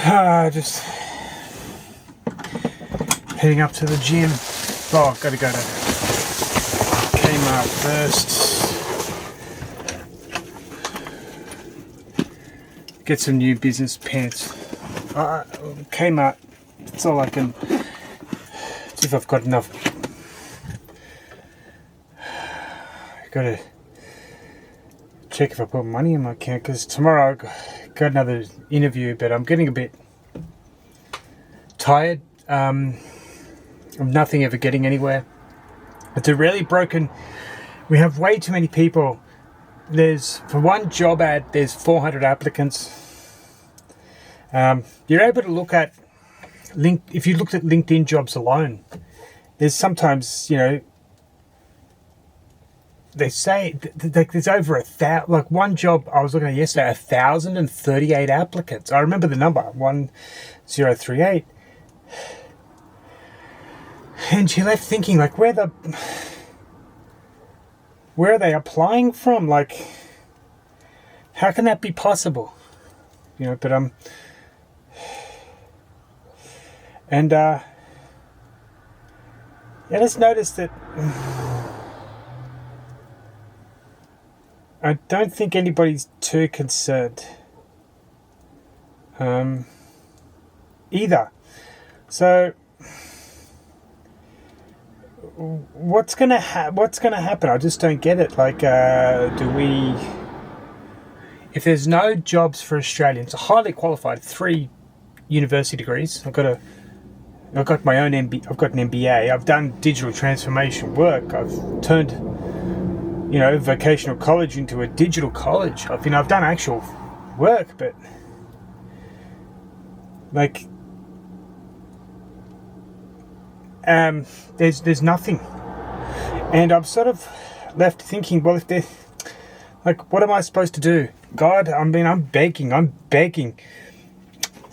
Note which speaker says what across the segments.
Speaker 1: Just heading up to the gym. Oh, gotta go to Kmart first. Get some new business pants. Kmart, that's all I can. See if I've got enough. Gotta check if I put money in my account, because tomorrow I've got another interview, but I'm getting a bit tired of nothing ever getting anywhere. It's a really broken. We have way too many people. For one job ad, there's 400 applicants. You're able to look at if you looked at LinkedIn jobs alone, there's sometimes, they say there's over 1,000. Like one job I was looking at yesterday, 1,038 applicants. I remember the number 1038, and she left thinking, like, where are they applying from? Like, how can that be possible? But I just noticed that I don't think anybody's too concerned either. So what's gonna happen? I just don't get it. Like, if there's no jobs for Australians, highly qualified, 3 university degrees. I've got my own MBA. I've got an MBA. I've done digital transformation work. I've turned, vocational college into a digital college. I've done actual work, but like, there's nothing, and I'm sort of left thinking, well, if they're like, what am I supposed to do? God, I'm begging,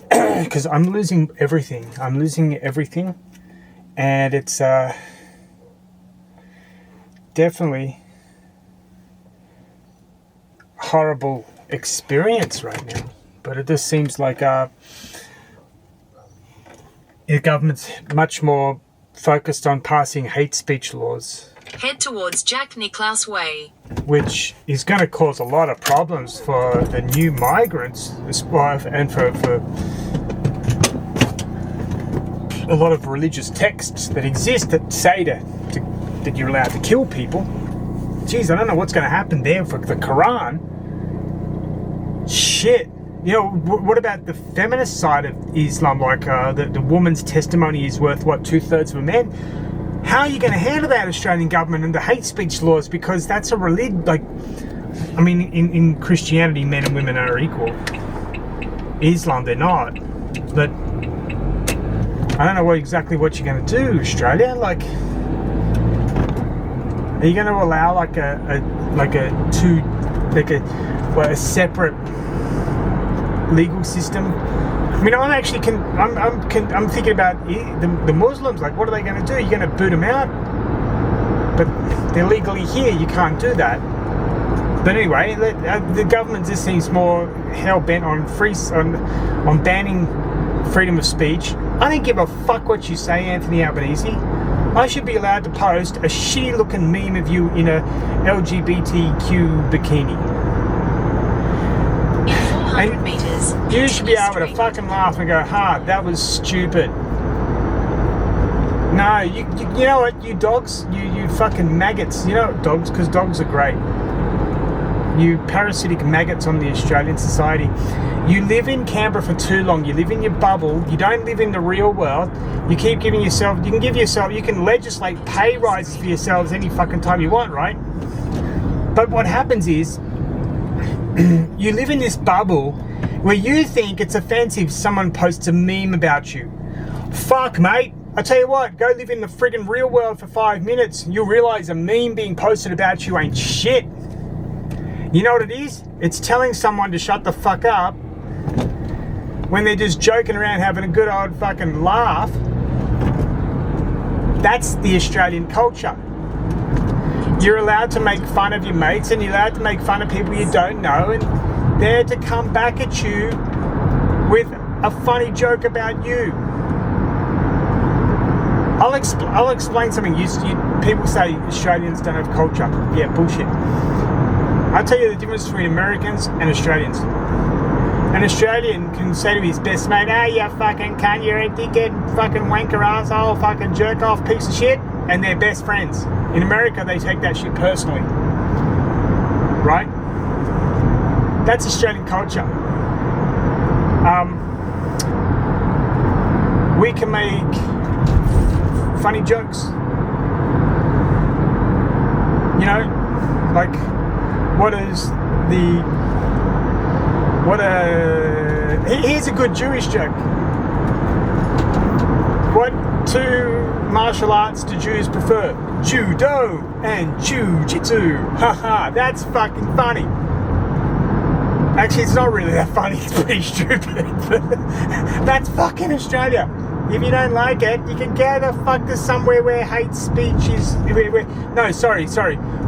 Speaker 1: because I'm losing everything. And it's definitely horrible experience right now. But it just seems like the government's much more focused on passing hate speech laws.
Speaker 2: Head towards Jack Nicklaus Way,
Speaker 1: which is going to cause a lot of problems for the new migrants, and for a lot of religious texts that exist that say that you're allowed to kill people. Jeez, I don't know what's going to happen there for the Quran. Shit. What about the feminist side of Islam? Like, the woman's testimony is worth, 2/3 of a man? How are you going to handle that, Australian government, and the hate speech laws? Because that's a religion. Like, in Christianity, men and women are equal. Islam, they're not. But I don't know exactly what you're going to do, Australia. Like, are you going to allow a separate legal system? I'm thinking about the Muslims. Like, what are they going to do? You're going to boot them out? But they're legally here. You can't do that. But anyway, the government just seems more hell-bent on banning freedom of speech. I don't give a fuck what you say, Anthony Albanese. I should be allowed to post a shitty-looking meme of you in a LGBTQ bikini.
Speaker 2: And meters,
Speaker 1: you should be able to fucking laugh and go, that was stupid. No, you know what, you dogs, you fucking maggots. You know dogs, because dogs are great. You parasitic maggots on the Australian society. You live in Canberra for too long. You live in your bubble. You don't live in the real world. You keep giving yourself, you can legislate pay rises for yourselves any fucking time you want, right? But what happens is, you live in this bubble where you think it's offensive if someone posts a meme about you. Fuck, mate. I tell you what, go live in the friggin' real world for 5 minutes and you'll realise a meme being posted about you ain't shit. You know what it is? It's telling someone to shut the fuck up when they're just joking around having a good old fucking laugh. That's the Australian culture. You're allowed to make fun of your mates, and you're allowed to make fun of people you don't know, and they're to come back at you with a funny joke about you. I'll explain something. People say Australians don't have culture. Yeah, bullshit. I'll tell you the difference between Americans and Australians. An Australian can say to his best mate, "Hey, you fucking cunt, you're a dickhead, fucking wanker, asshole, fucking jerk off, piece of shit," and they're best friends. In America, they take that shit personally. Right? That's Australian culture. We can make funny jokes. You know, like, here's a good Jewish joke. What two martial arts do Jews prefer? Judo and Jiu-Jitsu. Haha, that's fucking funny. Actually, it's not really that funny, it's pretty stupid. That's fucking Australia. If you don't like it, you can go the fuck to somewhere where hate speech is...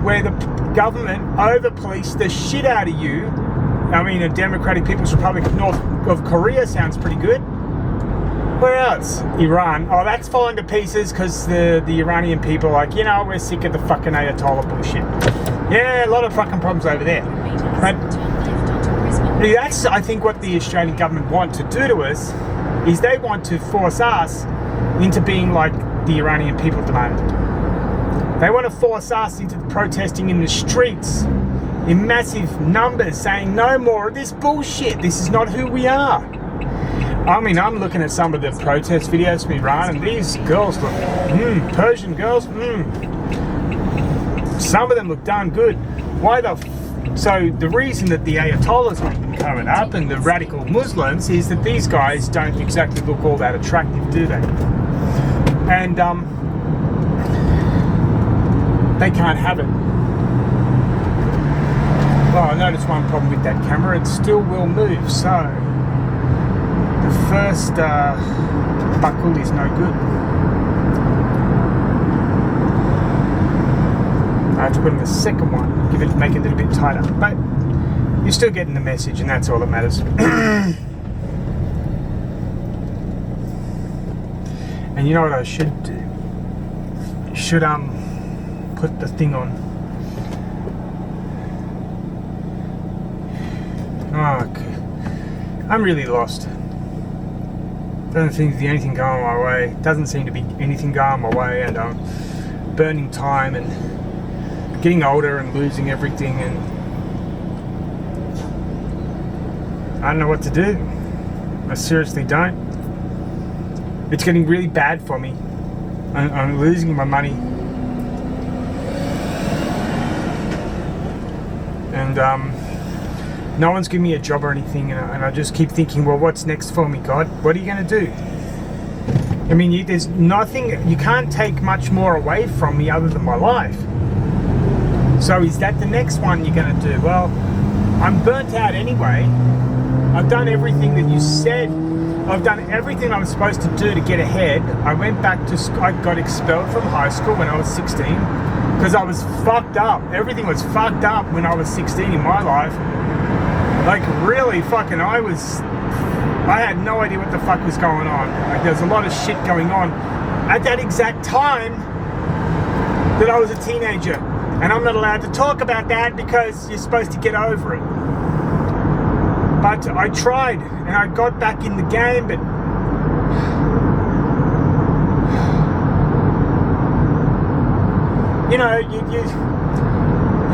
Speaker 1: where the government over-police the shit out of you. I mean, a Democratic People's Republic of North of Korea sounds pretty good. Where else? Iran. Oh, that's falling to pieces because the Iranian people are like, you know, we're sick of the fucking Ayatollah bullshit. Yeah, a lot of fucking problems over there. But that's, I think, what the Australian government want to do to us, is they want to force us into being like the Iranian people demand. They want to force us into protesting in the streets in massive numbers, saying no more of this bullshit. This is not who we are. I mean, I'm looking at some of the protest videos from Iran, and these girls look, Persian girls, some of them look darn good. So the reason that the Ayatollahs make them covered up and the radical Muslims is that these guys don't exactly look all that attractive, do they? And they can't have it. Well, I noticed one problem with that camera. It still will move, so the first buckle is no good. I have to put in the second one, make it a little bit tighter. But you're still getting the message, and that's all that matters. And you know what I should do? Should put the thing on. Oh, I'm really lost. Doesn't seem to be anything going my way. Doesn't seem to be anything going my way, and I'm burning time and getting older and losing everything, and I don't know what to do. I seriously don't. It's getting really bad for me. I'm losing my money, and no one's giving me a job or anything, and I just keep thinking, well, what's next for me, God? What are you going to do? I mean, there's nothing, you can't take much more away from me other than my life. So is that the next one you're going to do? Well, I'm burnt out anyway. I've done everything that you said. I've done everything I'm supposed to do to get ahead. I went back to school. I got expelled from high school when I was 16 because I was fucked up. Everything was fucked up when I was 16 in my life. Like, really fucking, I had no idea what the fuck was going on. Like, there's a lot of shit going on at that exact time that I was a teenager. And I'm not allowed to talk about that because you're supposed to get over it. But I tried, and I got back in the game, but you know, you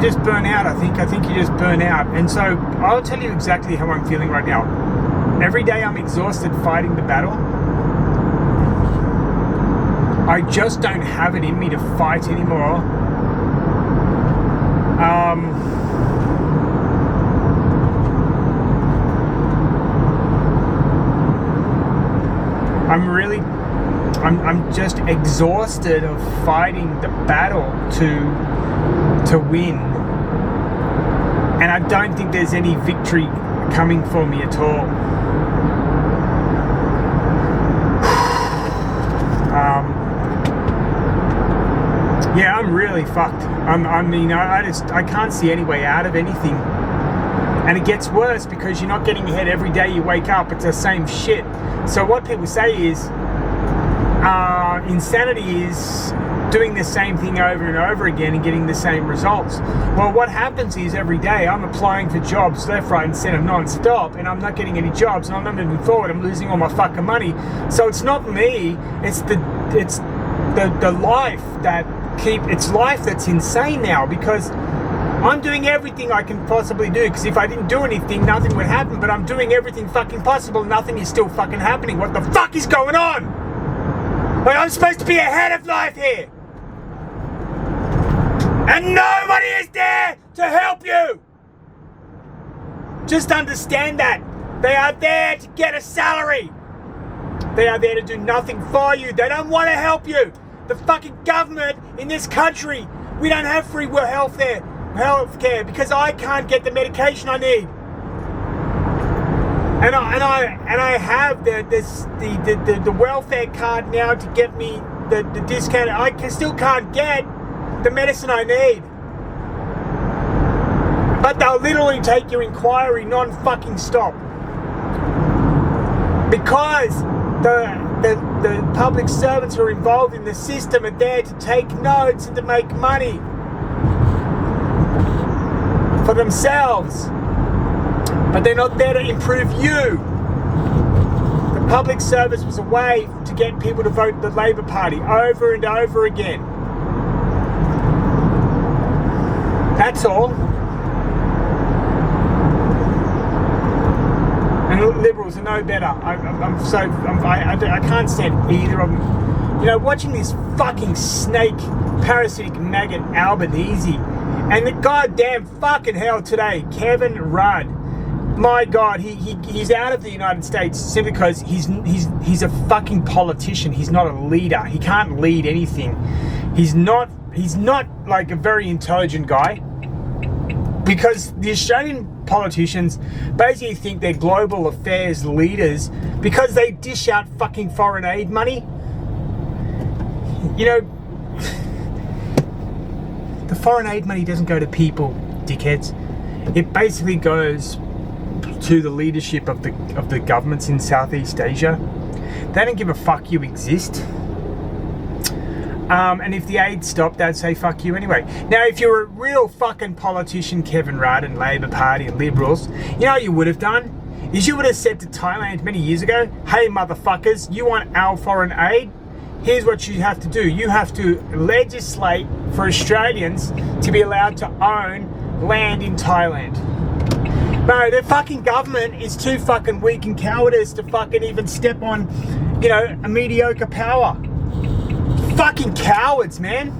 Speaker 1: just burn out, I think. I think you just burn out. And so I'll tell you exactly how I'm feeling right now. Every day I'm exhausted fighting the battle. I just don't have it in me to fight anymore. I'm just exhausted of fighting the battle to win, and I don't think there's any victory coming for me at all. Yeah, I'm really fucked. I can't see any way out of anything. And it gets worse because you're not getting ahead every day you wake up. It's the same shit. So what people say is insanity is doing the same thing over and over again and getting the same results. Well, what happens is every day I'm applying for jobs left, right, and centre non-stop, and I'm not getting any jobs, and I'm not moving forward. I'm losing all my fucking money. So it's not me. It's the life it's life that's insane now, because I'm doing everything I can possibly do, because if I didn't do anything, nothing would happen, but I'm doing everything fucking possible, nothing is still fucking happening. What the fuck is going on? Like, I'm supposed to be ahead of life here, and nobody is there to help you. Just understand that. They are there to get a salary. They are there to do nothing for you. They don't want to help you. The fucking government in this country, we don't have free healthcare because I can't get the medication I need. And I have the welfare card now to get me the discount. Still can't get the medicine I need. But they'll literally take your inquiry non-fucking stop. Because the public servants who are involved in the system are there to take notes and to make money for themselves. But they're not there to improve you. The public service was a way to get people to vote the Labor Party over and over again. That's all. And Liberals are no better. I can't stand either of them. You know, watching this fucking snake, parasitic maggot Albanese, and the goddamn fucking hell today, Kevin Rudd. My God, he's out of the United States simply because he's a fucking politician. He's not a leader. He can't lead anything. He's not like a very intelligent guy, because the Australian politicians basically think they're global affairs leaders because they dish out fucking foreign aid money. You know, the foreign aid money doesn't go to people, dickheads. It basically goes to the leadership of the governments in Southeast Asia. They don't give a fuck you exist. And if the aid stopped, they'd say fuck you anyway. Now, if you're a real fucking politician, Kevin Rudd and Labor Party and Liberals, you know what you would have done? Is you would have said to Thailand many years ago, hey motherfuckers, you want our foreign aid? Here's what you have to do. You have to legislate for Australians to be allowed to own land in Thailand. No, the fucking government is too fucking weak and cowardice to fucking even step on, you know, a mediocre power. Fucking cowards, man.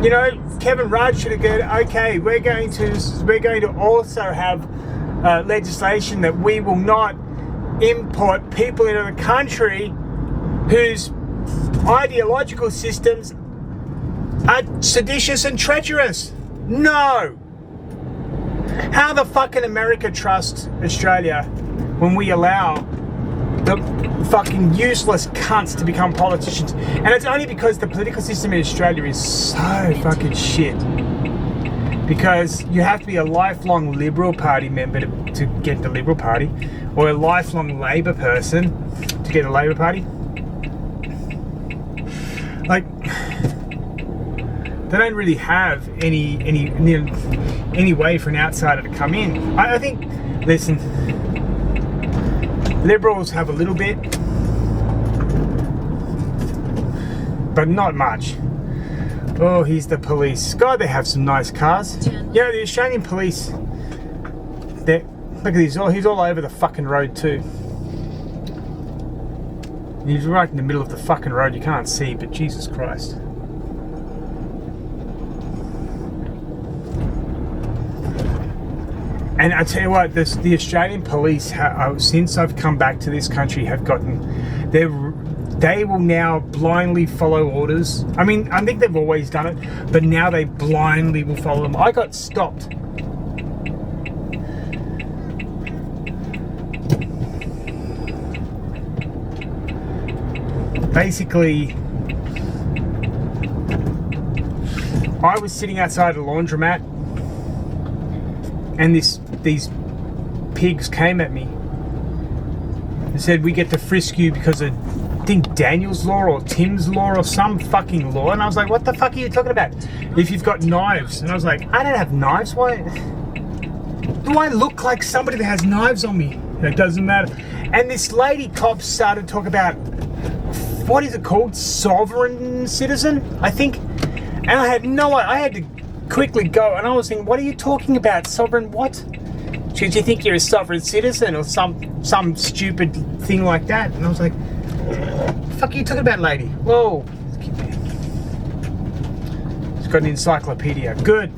Speaker 1: You know, Kevin Rudd should have gone, okay, we're going to also have legislation that we will not import people into the country whose ideological systems are seditious and treacherous. No. How the fucking America trust Australia when we allow the fucking useless cunts to become politicians? And it's only because the political system in Australia is so fucking shit. Because you have to be a lifelong Liberal Party member to get the Liberal Party, or a lifelong Labor person to get a Labor Party. Like, they don't really have any way for an outsider to come in. I think, listen, Liberals have a little bit, but not much. Oh, here's the police. God, they have some nice cars. Yeah, the Australian police, look at this, he's all over the fucking road too. He's right in the middle of the fucking road, you can't see, but Jesus Christ. And I tell you what, the Australian police, since I've come back to this country, have gotten, they will now blindly follow orders. I mean, I think they've always done it, but now they blindly will follow them. I got stopped. Basically, I was sitting outside a laundromat and these pigs came at me and said, we get to frisk you because of, I think, Daniel's law or Tim's law or some fucking law. And I was like, what the fuck are you talking about? If you've got knives. And I was like, I don't have knives. Why do I look like somebody that has knives on me? It doesn't matter. And this lady cop started talking about, what is it called? Sovereign citizen, I think. And I had I had to quickly go, and I was thinking, what are you talking about? Sovereign what? She goes, you think you're a sovereign citizen or some stupid thing like that? And I was like, what the fuck are you talking about, lady? Whoa. She's got an encyclopedia. Good.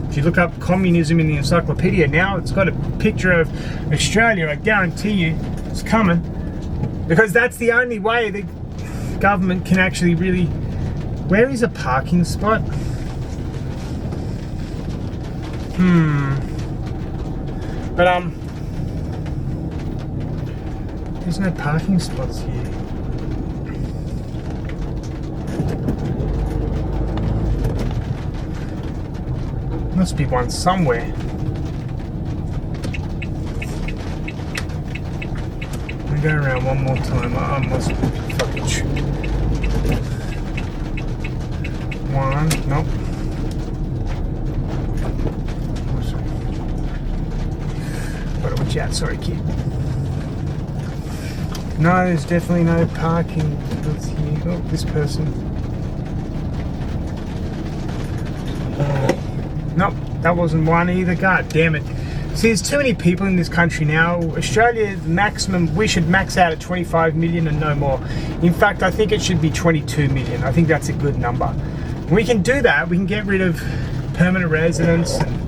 Speaker 1: If you look up communism in the encyclopedia now, it's got a picture of Australia. I guarantee you it's coming. Because that's the only way the government can actually really... Where is a parking spot? But there's no parking spots here. Must be one somewhere. We go around one more time. I must be fucking tripped. One, nope. Gotta watch out, sorry kid. No, there's definitely no parking. Let's see. Oh, this person. Nope, that wasn't one either. God damn it. See, there's too many people in this country now. Australia, maximum, we should max out at 25 million and no more. In fact, I think it should be 22 million. I think that's a good number. When we can do that, we can get rid of permanent residents. And,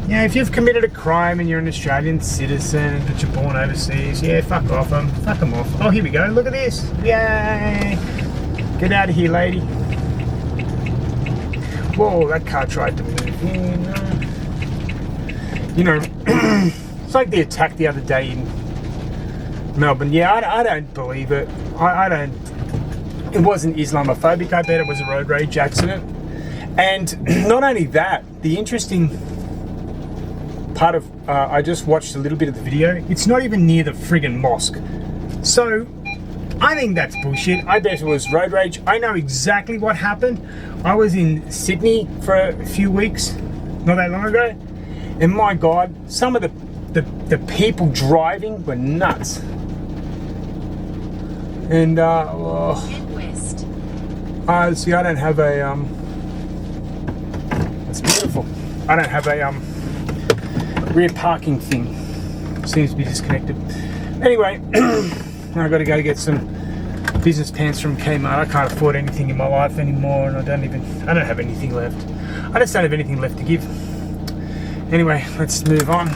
Speaker 1: yeah, if you've committed a crime and you're an Australian citizen but you're born overseas, yeah, fuck off them. Fuck them off. Oh, here we go. Look at this. Yay. Get out of here, lady. Whoa, that car tried to move in. You know, it's like the attack the other day in Melbourne. Yeah, I don't believe it. I don't. It wasn't Islamophobic. I bet it was a road rage accident. And not only that, the interesting part of, I just watched a little bit of the video. It's not even near the friggin' mosque. So, I think that's bullshit. I bet it was road rage. I know exactly what happened. I was in Sydney for a few weeks, not that long ago. And my God, some of the people driving were nuts. And, see, I don't have a, it's beautiful. I don't have a, rear parking thing. Seems to be disconnected. Anyway, I gotta go get some business pants from Kmart. I can't afford anything in my life anymore, and I don't have anything left. I just don't have anything left to give. Anyway, let's move on.